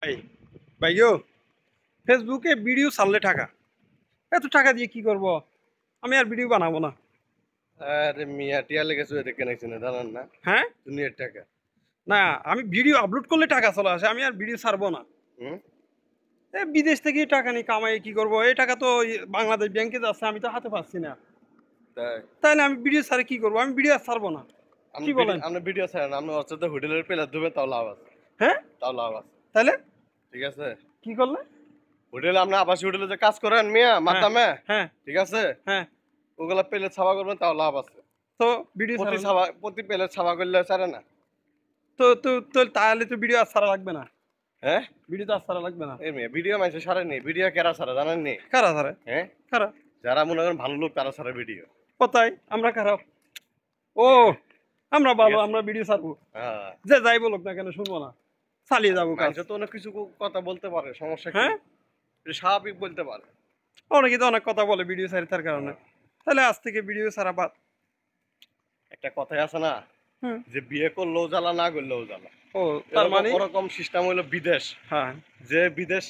ভাই ভাইও ফেসবুকে ভিডিও ছাড়লে টাকা, এত টাকা দিয়ে কি করব? আমি আর ভিডিও বানাবো না। আরে মিয়া টিয়া লেগেছে দেখে নাইছি না জানান না হ্যাঁ, দুনিয়ার টাকা। না, আমি ভিডিও আপলোড করলে টাকা চলে আসে, আমি আর ভিডিও ছাড়বো না। হুম। বিদেশ থেকে টাকা নিয়ে কামাই কি করব? এই টাকা তো বাংলাদেশ ব্যাংকে যাচ্ছে, আমি তো হাতে পাচ্ছি না। তাই তাইলে আমি ভিডিও ছাড়ে কি করব? আমি ভিডিও আর ছাড়বো না। আপনি কি বলেন? আপনি ভিডিও ছাড়েন, আপনি হচ্ছে হোটেলের প্লেট ধুবেন, তাও লাভ আছে। হ্যাঁ, তাও লাভ আছে। তাইলে ঠিক আছে, কি করলে? হোটেলে আপনি আবাসিক হোটেলে যে কাজ করেন মিয়া হ্যাঁ, মাতামে, হ্যাঁ, ঠিক আছে, হ্যাঁ। ওগুলা প্লেট ছাপা করবেন, তাও লাভ আছে। তো ভিডিও ছাড়েন। প্রতি প্লেট ছাপা করলে ছাড়ে না। তো তাহলে তো ভিডিও আর ছাড়া লাগবে না। হ্যাঁ, ভিডিও তো আর ছাড়া লাগবে না। এই মিয়া ভিডিও মাইছে ছাড়ে নি, ভিডিও কেরা ছাড়ে জানেন নি? কারা ছাড়ে? হ্যাঁ, কারা? যারা মনে করেন ভালো লোক তারা ছাড়ে ভিডিও। কোথায় আমরা খারাপ? ও, আমরা ঠিক ভালো, আছে। আমরা ভিডিও ছাড়বো। হ্যাঁ, যে যাই বলুক না কেন, শুনবো না, চালিয়ে যাবো কাজ। মানুষ তো অনেক কিছু কথা বলতে পারে, সমস্যা কি? হ্যাঁ, এটা স্বাভাবিক বলতে পারে। অনেকে তো অনেক কথা বলে ভিডিও ছাড়ি তার কারণে। হ্যাঁ। তাহলে আজ থেকে ভিডিও ছাড়া বাদ। একটা কথাই আছে না, হুম। যে বিয়ে করলেও জ্বালা, না করলেও জ্বালা। ও, তার মানে? ওরকম সিস্টেম হইলো বিদেশ। হ্যাঁ। যে বিদেশ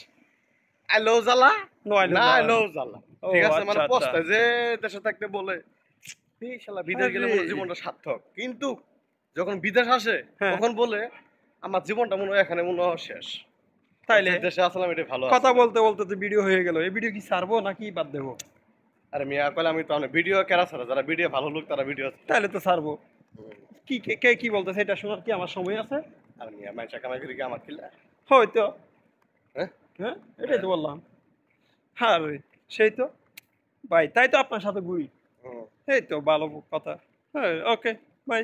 আইলেও জ্বালা, নো আইলো না যা। আইলেও জ্বালা। ও, ঠিক আছে, আচ্ছা মানে আচ্ছা। পস্তায় যে দেশে থাকতে বলে এই শালা বিদেশ গেলে আরে, মনে হয় জীবনটা সার্থক, কিন্তু যখন বিদেশ আসে হ্যাঁ, তখন বলে আমার জীবনটা মনে হয় এখানে মনে হয় শেষ। তাইলে যে দেশে আসলাম এটা ভালো কথা আসলাম। বলতে বলতে তো ভিডিও হয়ে গেল। এই ভিডিও কি ছাড়বো নাকি বাদ দেবো? আরে মিয়া কইলে আমি তো ভিডিও কেরা ছাড়া, যারা ভিডিও ভালো লোক তারা ভিডিও। তাইলে তো ছাড়বো। কি কে কে কি বলতেছে এটা শোনার কি আমার সময় আছে? আর মিয়া মাইশা কামাই করি কি আমার কিলা? হয়তো। হ্যাঁ, হ্যাঁ, এটাই তো বললাম। হ্যাঁ রে, সেই তো ভাই, তাই তো আপনার সাথে ঘুরি। হুম। এই তো ভালো কথা। হ্যাঁ, ওকে, বাই।